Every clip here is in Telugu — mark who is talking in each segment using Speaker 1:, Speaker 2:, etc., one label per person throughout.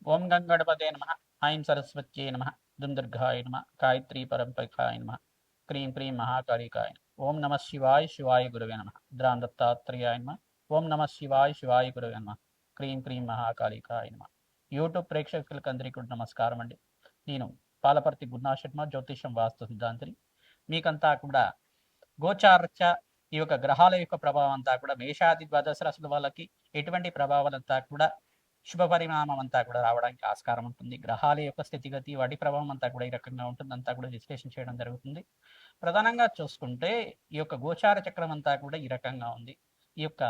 Speaker 1: ఓం గంగణపతే నమ. ఐం సరస్వత్యై నమ. దుం దుర్గాయ నమ. గాయత్రీ పరంపరాయ నమ. క్రీం క్రీం మహాకాళికాయ నమ. ఓం నమ శివాయ శివాయ గురవే నమ. ద్రాం దత్తాత్రేయాయ నమ. ఓం నమ శివాయ శివాయ గురవే నమ. క్రీం క్రీం మహాకాళికాయ నమ. యూట్యూబ్ ప్రేక్షకులకు అందరికీ కూడా నమస్కారం అండి. నేను పాలపర్తి గురునాథ శర్మ, జ్యోతిషం వాస్తు సిద్ధాంతిని. మీకంతా కూడా గోచారత్య ఈ యొక్క గ్రహాల యొక్క ప్రభావం అంతా కూడా మేషాది ద్వాదశ రాశుల వాళ్ళకి ఎటువంటి ప్రభావాలంతా కూడా శుభ పరిణామం అంతా కూడా రావడానికి ఆస్కారం ఉంటుంది. గ్రహాల యొక్క స్థితిగతి వాటి ప్రభావం అంతా కూడా ఈ రకంగా ఉంటుంది, అంతా కూడా విశ్లేషణ చేయడం జరుగుతుంది. ప్రధానంగా చూసుకుంటే ఈ యొక్క గోచార చక్రం అంతా కూడా ఈ రకంగా ఉంది. ఈ యొక్క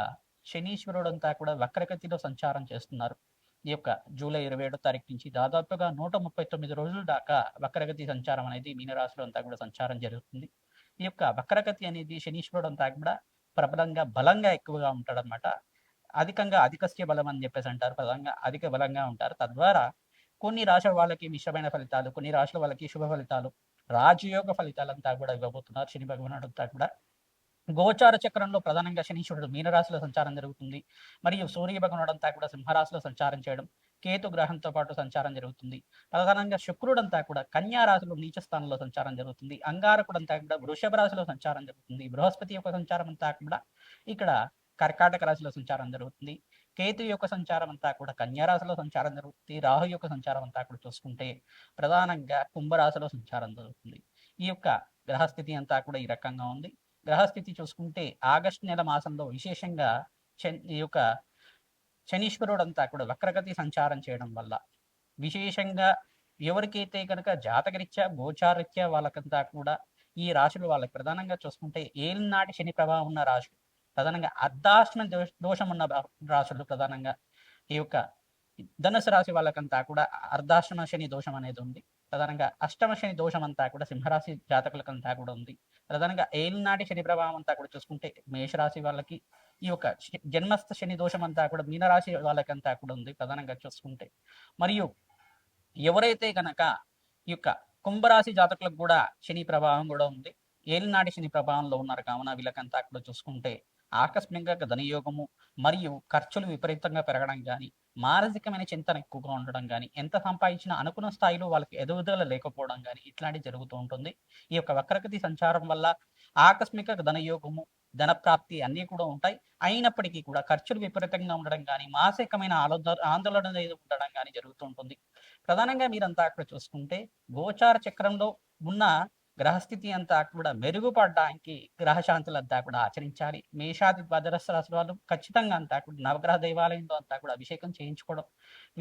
Speaker 1: శనీశ్వరుడు అంతా కూడా వక్రగతిలో సంచారం చేస్తున్నారు. ఈ యొక్క జూలై 27వ తారీఖు నుంచి దాదాపుగా 139 రోజుల దాకా వక్రగతి సంచారం అనేది మీనరాశిలో అంతా కూడా సంచారం జరుగుతుంది. ఈ యొక్క వక్రగతి అనేది శనీశ్వరుడు అంతా కూడా ప్రబలంగా బలంగా ఎక్కువగా ఉంటాడనమాట. అధికంగా అధికస్య బలం అని చెప్పేసి అంటారు. ప్రధానంగా అధిక బలంగా ఉంటారు. తద్వారా కొన్ని రాశుల వాళ్ళకి మిశ్రమైన ఫలితాలు, కొన్ని రాశుల వాళ్ళకి శుభ ఫలితాలు, రాజయోగ ఫలితాలంతా కూడా ఇవ్వబోతున్నారు శని భగవానుడు అంతా కూడా. గోచార చక్రంలో ప్రధానంగా శనీశ్వరుడు మీనరాశిలో సంచారం జరుగుతుంది. మరియు సూర్య భగవానుడు అంతా కూడా సింహరాశిలో సంచారం చేయడం, కేతు గ్రహంతో పాటు సంచారం జరుగుతుంది. ప్రధానంగా శుక్రుడంతా కూడా కన్యా రాశిలో నీచ స్థానంలో సంచారం జరుగుతుంది. అంగారకుడు అంతా కూడా వృషభ రాశిలో సంచారం జరుగుతుంది. బృహస్పతి యొక్క సంచారం అంతా కూడా ఇక్కడ కర్కాటక రాశిలో సంచారం జరుగుతుంది. కేతు యొక్క సంచారం అంతా కూడా కన్యా రాశిలో సంచారం జరుగుతుంది. రాహు యొక్క సంచారం అంతా కూడా చూసుకుంటే ప్రధానంగా కుంభరాశిలో సంచారం జరుగుతుంది. ఈ యొక్క గ్రహస్థితి అంతా కూడా ఈ రకంగా ఉంది. గ్రహస్థితి చూసుకుంటే ఆగస్టు నెల మాసంలో విశేషంగా ఈ యొక్క శనీశ్వరుడు అంతా కూడా వక్రగతి సంచారం చేయడం వల్ల విశేషంగా ఎవరికైతే కనుక జాతకరీత్యా గోచారరీత్యా వాళ్ళకంతా కూడా ఈ రాశులు వాళ్ళకి ప్రధానంగా చూసుకుంటే ఏలినాటి శని ప్రభావం ఉన్న రాశులు, ప్రధానంగా అర్ధాష్టమ దోషం ఉన్న రాశులు, ప్రధానంగా ఈ యొక్క ధనుసు రాశి వాళ్ళకంతా కూడా అర్ధాష్టమ శని దోషం అనేది ఉంది. ప్రధానంగా అష్టమ శని దోషం అంతా కూడా సింహరాశి జాతకులకంతా కూడా ఉంది. ప్రధానంగా ఏలినాటి శని ప్రభావం అంతా కూడా చూసుకుంటే మేషరాశి వాళ్ళకి, ఈ యొక్క జన్మస్థ శని దోషం అంతా కూడా మీనరాశి వాళ్ళకంతా కూడా ఉంది ప్రధానంగా చూసుకుంటే. మరియు ఎవరైతే కనుక ఈ యొక్క కుంభరాశి జాతకులకు కూడా శని ప్రభావం కూడా ఉంది, ఏలినాటి శని ప్రభావంలో ఉన్నారు కావున వీళ్ళకంతా కూడా చూసుకుంటే ఆకస్మికంగా ధనయోగము మరియు ఖర్చులు విపరీతంగా పెరగడం కానీ, మానసికమైన చింతన ఎక్కువగా ఉండడం కానీ, ఎంత సంపాదించినా అనుకున్న స్థాయిలో వాళ్ళకి ఎదుగుదల లేకపోవడం కానీ ఇట్లాంటివి జరుగుతూ ఉంటుంది. ఈ యొక్క వక్రగతి సంచారం వల్ల ఆకస్మిక ధనయోగము, ధనప్రాప్తి అన్నీ కూడా ఉంటాయి. అయినప్పటికీ కూడా ఖర్చులు విపరీతంగా ఉండడం కానీ, మానసికమైన ఆందోళన ఉండడం కానీ జరుగుతూ ఉంటుంది. ప్రధానంగా మీరంతా అక్కడ చూసుకుంటే గోచార చక్రంలో ఉన్న గ్రహస్థితి అంతా కూడా మెరుగుపడడానికి గ్రహశాంతులంతా కూడా ఆచరించాలి. మేషాది ద్వాదశ రాశుల వాళ్ళు ఖచ్చితంగా అంతా కూడా నవగ్రహ దేవాలయంలో అంతా కూడా అభిషేకం చేయించుకోవడం,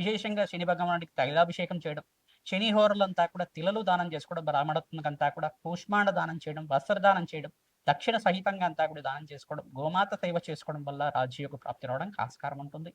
Speaker 1: విశేషంగా శని భగవానుడికి తైలాభిషేకం చేయడం, శని హోరలంతా కూడా తిలలు దానం చేసుకోవడం, బ్రాహ్మణత్మకంతా కూడా కూష్మాండ దానం చేయడం, వస్త్రదానం చేయడం, దక్షిణ సహితంగా అంతా కూడా దానం చేసుకోవడం, గోమాత సేవ చేసుకోవడం వల్ల రాజ్యయోగ ప్రాప్తి రావడానికి ఆస్కారం ఉంటుంది.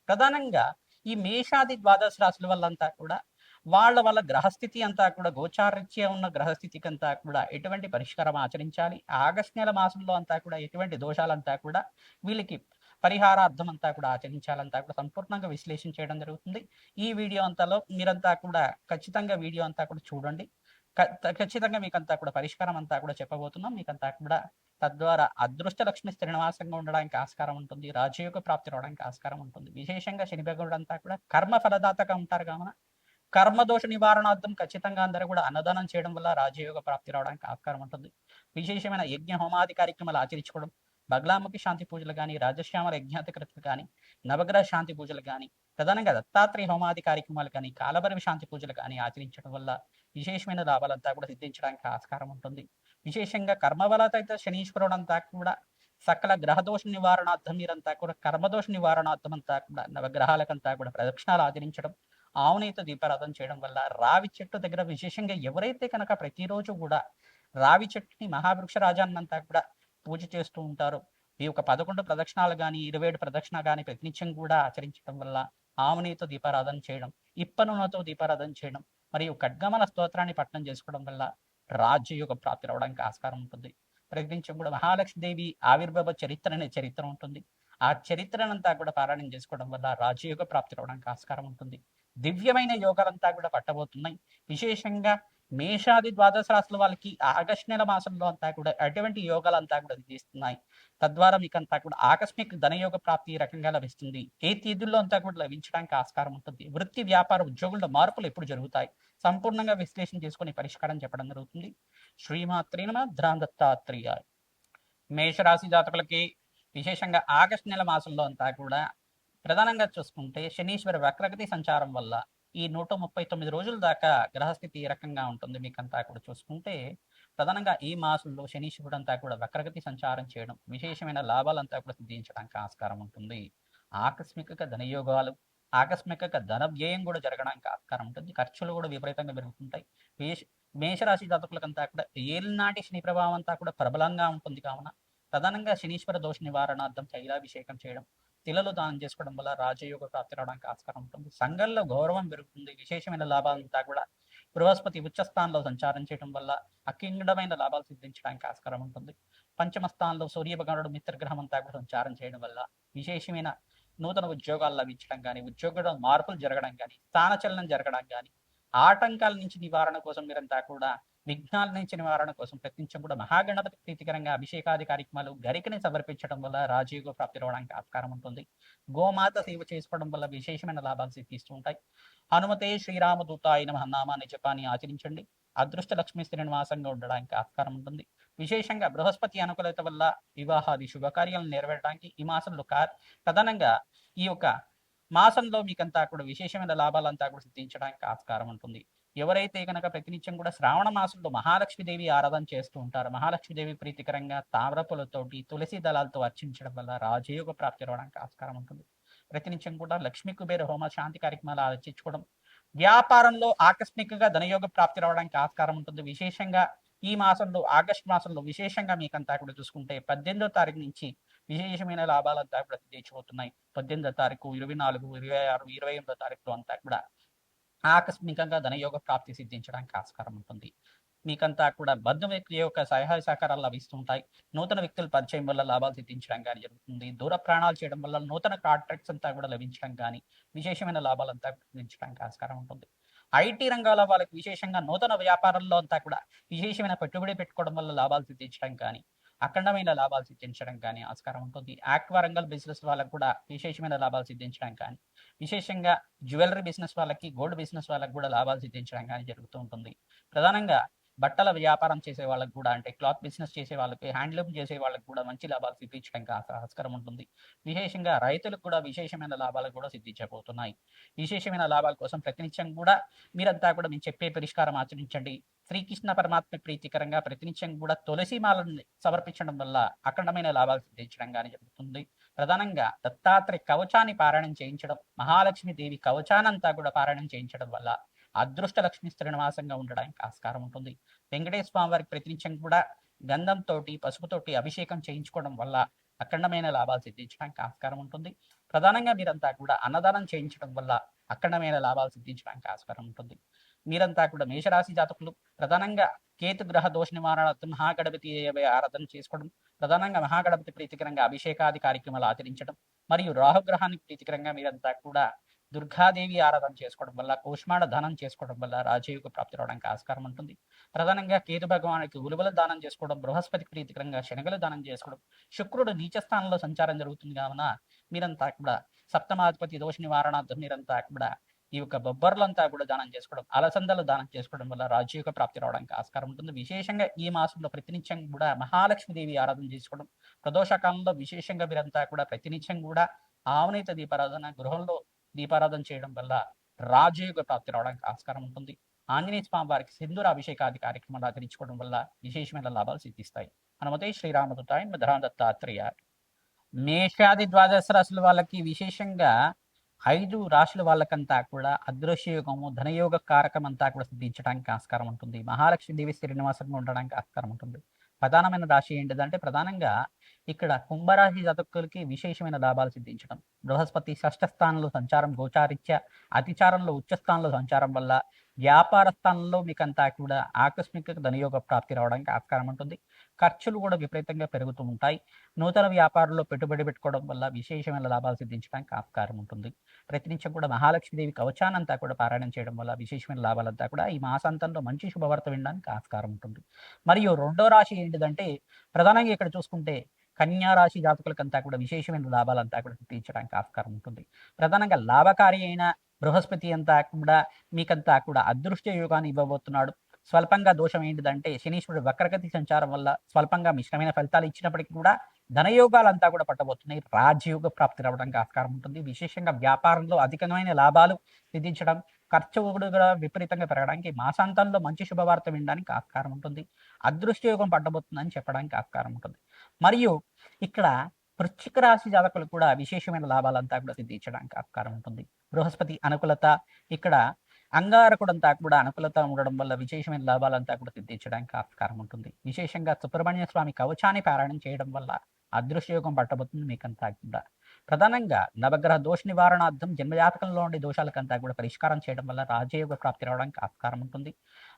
Speaker 1: ప్రధానంగా ఈ మేషాది ద్వాదశ రాశుల వల్లంతా కూడా వాళ్ళ గ్రహస్థితి అంతా కూడా గోచారరీత్యా ఉన్న గ్రహస్థితికి అంతా కూడా ఎటువంటి పరిష్కారం ఆచరించాలి, ఆగస్టు నెల మాసంలో అంతా కూడా ఎటువంటి దోషాలంతా కూడా వీళ్ళకి పరిహారార్థం అంతా కూడా ఆచరించాలంతా కూడా సంపూర్ణంగా విశ్లేషణ చేయడం జరుగుతుంది. ఈ వీడియో అంతాలో మీరంతా కూడా ఖచ్చితంగా వీడియో అంతా కూడా చూడండి. ఖచ్చితంగా మీకంతా కూడా పరిష్కారం అంతా కూడా చెప్పబోతున్నాం. మీకంతా కూడా తద్వారా అదృష్ట లక్ష్మి శ్రీనివాసంగా ఉండడానికి ఆస్కారం ఉంటుంది, రాజయోగ ప్రాప్తి రావడానికి ఆస్కారం ఉంటుంది. విశేషంగా శని భగవానుడు అంతా కూడా కర్మ ఫలదాతగా ఉంటారు కావున కర్మదోష నివారణార్థం ఖచ్చితంగా అందరూ కూడా అన్నదానం చేయడం వల్ల రాజయోగ ప్రాప్తి రావడానికి ఆస్కారం ఉంటుంది. విశేషమైన యజ్ఞ హోమాది కార్యక్రమాలు ఆచరించుకోవడం, బగ్లాముఖి శాంతి పూజలు కానీ, రాజశ్యామల యజ్ఞాతికృతులు కానీ, నవగ్రహ శాంతి పూజలు కానీ, ప్రధానంగా దత్తాత్రేయ హోమాది కార్యక్రమాలు కానీ, కాలభైరవ శాంతి పూజలు కానీ ఆచరించడం వల్ల విశేషమైన లాభాలంతా కూడా సిద్ధించడానికి ఆస్కారం ఉంటుంది. విశేషంగా కర్మబలతైత శనీశ్వరుడు అంతా కూడా సకల గ్రహదోష నివారణార్థం మీరంతా కూడా కర్మదోష నివారణార్థం అంతా కూడా నవగ్రహాలకంతా కూడా ప్రదక్షిణాలు ఆచరించడం, ఆవునేత దీపారాధన చేయడం వల్ల రావి చెట్టు దగ్గర విశేషంగా ఎవరైతే కనుక ప్రతిరోజు కూడా రావి చెట్టుని మహావృక్ష రాజాన్నంతా కూడా పూజ చేస్తూ ఉంటారో, ఈ యొక్క 11 ప్రదక్షిణాలు కానీ 27 ప్రదక్షిణ కానీ ప్రతినిత్యం కూడా ఆచరించడం వల్ల ఆవునేతో దీపారాధన చేయడం, ఇప్ప నూనెతో దీపారాధన చేయడం మరియు ఖడ్గమల స్తోత్రాన్ని పఠనం చేసుకోవడం వల్ల రాజ్యయోగ ప్రాప్తి రావడానికి ఆస్కారం ఉంటుంది. ప్రతినిత్యం కూడా మహాలక్ష్మీదేవి ఆవిర్భావ చరిత్ర అనే చరిత్ర ఉంటుంది. ఆ చరిత్రనంతా కూడా పారాయణం చేసుకోవడం వల్ల రాజయోగ ప్రాప్తి రావడానికి ఆస్కారం ఉంటుంది. దివ్యమైన యోగాలంతా కూడా పట్టబోతున్నాయి. విశేషంగా మేషాది ద్వాదశ రాశుల వాళ్ళకి ఆగస్టు నెల మాసంలో అంతా కూడా అటువంటి యోగాలంతా కూడా తీస్తున్నాయి. తద్వారా మీకంతా కూడా ఆకస్మిక ధనయోగ ప్రాప్తి ఈ రకంగా లభిస్తుంది. ఏ తేదీల్లో అంతా కూడా లభించడానికి ఆస్కారం ఉంటుంది. వృత్తి, వ్యాపార, ఉద్యోగుల మార్పులు ఎప్పుడు జరుగుతాయి? సంపూర్ణంగా విశ్లేషణ చేసుకొని పరిష్కారం చెప్పడం జరుగుతుంది. శ్రీమాత్రే నమః. దత్తాత్రేయాయ. మేషరాశి జాతకులకి విశేషంగా ఆగస్టు నెల మాసంలో అంతా కూడా ప్రధానంగా చూసుకుంటే శనీశ్వర వక్రగతి సంచారం వల్ల ఈ 139 రోజుల దాకా గ్రహస్థితి ఏ రకంగా ఉంటుంది మీకంతా కూడా చూసుకుంటే, ప్రధానంగా ఈ మాసంలో శనీశ్వరుడు అంతా కూడా వక్రగతి సంచారం చేయడం విశేషమైన లాభాలంతా కూడా సిద్ధించడానికి ఆస్కారం ఉంటుంది. ఆకస్మిక ధనయోగాలు, ఆకస్మిక ధన వ్యయం కూడా జరగడానికి ఆస్కారం ఉంటుంది. ఖర్చులు కూడా విపరీతంగా పెరుగుతుంటాయి. మేషరాశి జాతకులకంతా కూడా ఏలినాటి శని ప్రభావం అంతా కూడా ప్రబలంగా ఉంటుంది కావున ప్రధానంగా శనీశ్వర దోష నివారణార్థం తైలాభిషేకం చేయడం, తిలలు దానం చేసుకోవడం వల్ల రాజయోగ ప్రాప్తి రావడానికి ఆస్కారం ఉంటుంది. సంఘంలో గౌరవం పెరుగుతుంది. విశేషమైన లాభాలంతా కూడా బృహస్పతి ఉచ్చ స్థానంలో సంచారం చేయడం వల్ల అఖండమైన లాభాలు సిద్ధించడానికి ఆస్కారం ఉంటుంది. పంచమ స్థానంలో సూర్యభగవానుడు మిత్రగ్రహం అంతా కూడా సంచారం చేయడం వల్ల విశేషమైన నూతన ఉద్యోగాలు లభించడం కానీ, ఉద్యోగంలో మార్పులు జరగడం కానీ, స్థానచలనం జరగడం కానీ, ఆటంకాల నుంచి నివారణ కోసం మీరంతా కూడా విఘ్నాల నుంచి నివారణ కోసం ప్రయత్నించడం కూడా మహాగణపతి ప్రీతికరంగా అభిషేకాది కార్యక్రమాలు గరికని సమర్పించడం వల్ల రాజయోగ ప్రాప్తి రావడానికి ఆస్కారం ఉంటుంది. గోమాత సేవ చేసుకోవడం వల్ల విశేషమైన లాభాలు సిద్ధిస్తూ ఉంటాయి. హనుమతే శ్రీరామదూతాయ నమః నామాన్ని జపాన్ని ఆచరించండి. అదృష్ట లక్ష్మి శ్రీనివాసంగా ఉండడానికి ఆస్కారం ఉంటుంది. విశేషంగా బృహస్పతి అనుకూలత వల్ల వివాహాది శుభకార్యాలను నెరవేరడానికి ఈ మాసంలో ప్రధానంగా ఈ యొక్క మాసంలో మీకంతా కూడా విశేషమైన లాభాలంతా కూడా సిద్ధించడానికి ఆస్కారం ఉంటుంది. ఎవరైతే కనుక ప్రతినిత్యం కూడా శ్రావణ మాసంలో మహాలక్ష్మీదేవి ఆరాధన చేస్తూ ఉంటారో, మహాలక్ష్మీదేవి ప్రీతికరంగా తామరపులతోటి తులసి దళాలతో అర్చించడం వల్ల రాజయోగ ప్రాప్తి రావడానికి ఆస్కారం ఉంటుంది. ప్రతినిత్యం కూడా లక్ష్మీ కుబేర హోమ శాంతి కార్యక్రమాలు ఆచరించుకోవడం, వ్యాపారంలో ఆకస్మికంగా ధనయోగ ప్రాప్తి రావడానికి ఆస్కారం ఉంటుంది. విశేషంగా ఈ మాసంలో ఆగస్టు మాసంలో విశేషంగా మీకంతా కూడా చూసుకుంటే 18వ తారీఖు నుంచి విశేషమైన లాభాలంతా కూడా తెచ్చిపోతున్నాయి. 18వ తారీఖు, 24, 26, 28వ తారీఖులో అంతా కూడా ఆకస్మికంగా ధనయోగ ప్రాప్తి సిద్ధించడానికి ఆస్కారం ఉంటుంది. మీకంతా కూడా బంధు వ్యక్తి యొక్క సహాయ సహకారాలు లభిస్తుంటాయి. నూతన వ్యక్తుల పరిచయం వల్ల లాభాలు సిద్ధించడం కానీ జరుగుతుంది. దూర ప్రయాణాలు చేయడం వల్ల నూతన కాంట్రాక్ట్స్ అంతా కూడా లభించడం కానీ, విశేషమైన లాభాలంతా సిద్ధించడానికి ఆస్కారం ఉంటుంది. ఐటీ రంగాల వాళ్ళకి విశేషంగా నూతన వ్యాపారంలో అంతా కూడా విశేషమైన పెట్టుబడి పెట్టుకోవడం వల్ల లాభాలు సిద్ధించడం కానీ, అఖండమైన లాభాలు సిద్ధించడం కానీ ఆస్కారం ఉంటుంది. ఆక్వా రంగాల బిజినెస్ వాళ్ళకు కూడా విశేషమైన లాభాలు సిద్ధించడం కానీ, విశేషంగా జ్యువెలరీ బిజినెస్ వాళ్ళకి, గోల్డ్ బిజినెస్ వాళ్ళకి కూడా లాభాలు సిద్ధించడం కానీ జరుగుతూ ఉంటుంది. ప్రధానంగా బట్టల వ్యాపారం చేసే వాళ్ళకి కూడా, అంటే క్లాత్ బిజినెస్ చేసే వాళ్ళకి, హ్యాండ్లూమ్ చేసే వాళ్ళకి కూడా మంచి లాభాలు సిద్ధించడానికి ఆస్కారం ఉంటుంది. విశేషంగా రైతులకు కూడా విశేషమైన లాభాలు కూడా సిద్ధించబోతున్నాయి. విశేషమైన లాభాల కోసం ప్రతినిత్యం కూడా మీరంతా కూడా మేము చెప్పే పరిష్కారం ఆచరించండి. శ్రీకృష్ణ పరమాత్మ ప్రీతికరంగా ప్రతినిత్యం కూడా తులసి మాలను సమర్పించడం వల్ల అఖండమైన లాభాలు సిద్ధించడం కానీ జరుగుతుంది. ప్రధానంగా దత్తాత్రేయ కవచాన్ని పారాయణం చేయించడం, మహాలక్ష్మి దేవి కవచానంతా కూడా పారాయణం చేయించడం వల్ల అదృష్ట లక్ష్మి శ్రీనివాసంగా ఉండడానికి ఆస్కారం ఉంటుంది. వెంకటేశ్వర స్వామి వారికి ప్రతినిత్యం కూడా గంధంతో, పసుపుతోటి అభిషేకం చేయించుకోవడం వల్ల అఖండమైన లాభాలు సిద్ధించడానికి ఆస్కారం ఉంటుంది. ప్రధానంగా మీరంతా కూడా అన్నదానం చేయించడం వల్ల అఖండమైన లాభాలు సిద్ధించడానికి ఆస్కారం ఉంటుంది. మీరంతా కూడా మేషరాశి జాతకులు ప్రధానంగా కేతు గ్రహ దోష నివారణార్థం మహాగణపతి ఆరాధన చేసుకోవడం, ప్రధానంగా మహాగణపతి ప్రీతికరంగా అభిషేకాది కార్యక్రమాలు ఆచరించడం, మరియు రాహుగ్రహానికి ప్రీతికరంగా మీరంతా కూడా దుర్గాదేవి ఆరాధన చేసుకోవడం వల్ల, కూష్మాండ దానం చేసుకోవడం వల్ల రాజయోగ ప్రాప్తి రావడానికి ఆస్కారం ఉంటుంది. ప్రధానంగా కేతు భగవానికి ఉలువల దానం చేసుకోవడం, బృహస్పతి ప్రీతికరంగా శనగలు దానం చేసుకోవడం, శుక్రుడు నీచ స్థానంలో సంచారం జరుగుతుంది కావున మీరంతా కూడా సప్తమాధిపతి దోష నివారణార్థం మీరంతా కూడా ఈ యొక్క బొబ్బర్లంతా కూడా దానం చేసుకోవడం, అలసందలు దానం చేసుకోవడం వల్ల రాజయోగ ప్రాప్తి రావడానికి ఆస్కారం ఉంటుంది. విశేషంగా ఈ మాసంలో ప్రతినిత్యం కూడా మహాలక్ష్మీదేవి ఆరాధన చేసుకోవడం, ప్రదోషకాలంలో విశేషంగా మీరంతా కూడా ప్రతినిత్యం కూడా ఆవనీత దీపారాధన, గృహంలో దీపారాధన చేయడం వల్ల రాజయోగ ప్రాప్తి రావడానికి ఆస్కారం ఉంటుంది. ఆంజనేయ స్వామి వారికి సింధూర అభిషేకాది కార్యక్రమాలు ఆచరించుకోవడం వల్ల విశేషమైన లాభాలు సిద్ధిస్తాయి. హనుమతే శ్రీరామదూతాయ దత్తాత్రేయ. మేషాది ద్వాదశ రాశుల వాళ్ళకి విశేషంగా 5 రాశుల వాళ్ళకంతా కూడా అదృశ్యయోగము, ధనయోగ కారకం అంతా కూడా సిద్ధించడానికి ఆస్కారం ఉంటుంది. మహాలక్ష్మి దేవి శ్రీనివాసంగా ఉండడానికి ఆస్కారం ఉంటుంది. ప్రధానమైన రాశి ఏంటిదంటే ప్రధానంగా ఇక్కడ కుంభరాశి జాతకులకి విశేషమైన లాభాలు సిద్ధించడం, బృహస్పతి షష్ఠ స్థానంలో సంచారం గోచారీత్యా అతిచారంలో ఉచ్చ స్థానంలో సంచారం వల్ల వ్యాపార స్థానంలో మీకంతా కూడా ఆకస్మిక ధనయోగ ప్రాప్తి రావడానికి ఆస్కారం ఉంటుంది. ఖర్చులు కూడా విపరీతంగా పెరుగుతూ ఉంటాయి. నూతన వ్యాపారంలో పెట్టుబడి పెట్టుకోవడం వల్ల విశేషమైన లాభాలు సిద్ధించడానికి ఆస్కారం ఉంటుంది. ప్రతినిత్యం కూడా మహాలక్ష్మీదేవి కవచాన్నంతా కూడా పారాయణం చేయడం వల్ల విశేషమైన లాభాలంతా కూడా ఈ మాసాంతంలో మంచి శుభవార్త వినడానికి ఆస్కారం ఉంటుంది. మరియు రెండో రాశి ఏంటిదంటే ప్రధానంగా ఇక్కడ చూసుకుంటే కన్యా రాశి జాతకులకంతా కూడా విశేషమైన లాభాలంతా కూడా సిద్ధించడానికి ఆస్కారం ఉంటుంది. ప్రధానంగా లాభకారి అయిన బృహస్పతి అంతా కూడా మీకంతా కూడా అదృష్ట యోగాన్ని ఇవ్వబోతున్నాడు. స్వల్పంగా దోషం ఏంటిదంటే శనీశ్వరుడు వక్రగతి సంచారం వల్ల స్వల్పంగా మిశ్రమైన ఫలితాలు ఇచ్చినప్పటికీ కూడా ధనయోగాలంతా కూడా పట్టబోతున్నాయి. రాజయోగ ప్రాప్తి రావడానికి ఆస్కారం ఉంటుంది. విశేషంగా వ్యాపారంలో అధికమైన లాభాలు సిద్ధించడం, ఖర్చు కూడా విపరీతంగా పెరగడానికి మాసాంతంలో మంచి శుభవార్త వినడానికి ఆస్కారం ఉంటుంది. అదృష్ట యోగం పట్టబోతుందని చెప్పడానికి ఆస్కారం ఉంటుంది. మరియు ఇక్కడ వృశ్చిక రాశి జాతకులు కూడా విశేషమైన లాభాలంతా కూడా సిద్ధించడానికి ఆస్కారం ఉంటుంది. బృహస్పతి అనుకూలత, ఇక్కడ అంగారకుడంతా కూడా అనుకూలత ఉండడం వల్ల విశేషమైన లాభాలంతా కూడా సిద్ధించడానికి ఆస్కారం ఉంటుంది. విశేషంగా సుబ్రహ్మణ్య స్వామి కవచాన్ని పారాయణం చేయడం వల్ల అదృష్టయోగం పట్టబోతుంది మీకంతా కూడా. ప్రధానంగా నవగ్రహ దోష నివారణార్థం జన్మజాతకంలో ఉండే దోషాలకంతా కూడా పరిష్కారం చేయడం వల్ల రాజయోగ ప్రాప్తి రావడానికి ఆస్కారం ఉంటుంది.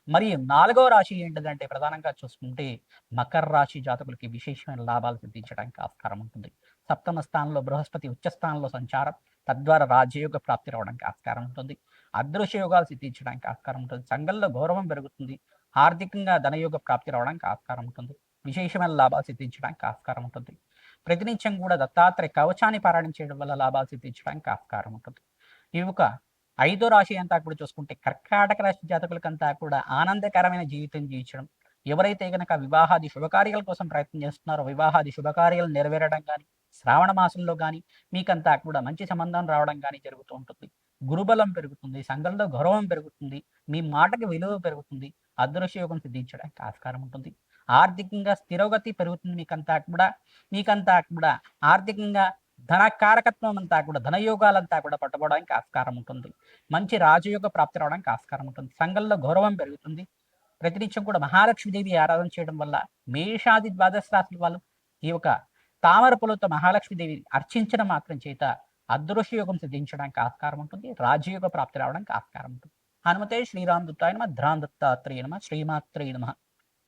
Speaker 1: మరియు 4వ రాశి ఏంటిదంటే ప్రధానంగా చూసుకుంటే మకర రాశి జాతకులకి విశేషమైన లాభాలు సిద్ధించడానికి ఆస్కారం ఉంటుంది. సప్తమ స్థానంలో బృహస్పతి ఉచ్చ స్థానంలో సంచారం, తద్వారా రాజయోగ ప్రాప్తి రావడానికి ఆస్కారం ఉంటుంది. అదృశ్య యోగాలు సిద్ధించడానికి ఆస్కారం ఉంటుంది. సంఘంలో గౌరవం పెరుగుతుంది. ఆర్థికంగా ధనయోగ ప్రాప్తి రావడానికి ఆస్కారం ఉంటుంది. విశేషమైన లాభాలు సిద్ధించడానికి ఆస్కారం ఉంటుంది. ప్రతినిత్యం కూడా దత్తాత్రేయ కవచాన్ని పారాయణం చేయడం వల్ల లాభాలు సిద్ధించడానికి ఆస్కారం ఉంటుంది. ఈ యొక్క 5వ రాశి అంతా కూడా చూసుకుంటే కర్కాటక రాశి జాతకులకంతా కూడా ఆనందకరమైన జీవితం జీవించడం. ఎవరైతే గనక వివాహాది శుభకార్యాల కోసం ప్రయత్నం చేస్తున్నారో వివాహాది శుభకార్యాలు నెరవేరడం కానీ, శ్రావణ మాసంలో కానీ మీకంతా కూడా మంచి సంబంధం రావడం కానీ జరుగుతూ ఉంటుంది. గురుబలం పెరుగుతుంది. సంఘంలో గౌరవం పెరుగుతుంది. మీ మాటకి విలువ పెరుగుతుంది. అదృశ్య యోగం సిద్ధించడానికి ఆస్కారం ఉంటుంది. ఆర్థికంగా స్థిరోగతి పెరుగుతుంది. మీకంతా కూడా ఆర్థికంగా ధన కారకత్వం అంతా కూడా ధనయోగాలంతా కూడా పట్టుకోవడానికి ఆస్కారం ఉంటుంది. మంచి రాజయోగ ప్రాప్తి రావడానికి ఆస్కారం ఉంటుంది. సంఘంలో గౌరవం పెరుగుతుంది. ప్రతినిత్యం కూడా మహాలక్ష్మీదేవి ఆరాధన చేయడం వల్ల మేషాది ద్వాదశ రాశుల వాళ్ళు ఈ యొక్క తామర పూలతో మహాలక్ష్మీదేవి అర్చించడం మాత్రం చేత అదృశ్య యోగం సిద్ధించడానికి ఆస్కారం ఉంటుంది. రాజయోగ ప్రాప్తి రావడానికి ఆస్కారం ఉంటుంది. హనుమతే శ్రీరామ్ దత్తాయ నమః, ధ్రాన్ దత్తాత్రేయ నమః, శ్రీమాత్రేయ నమః.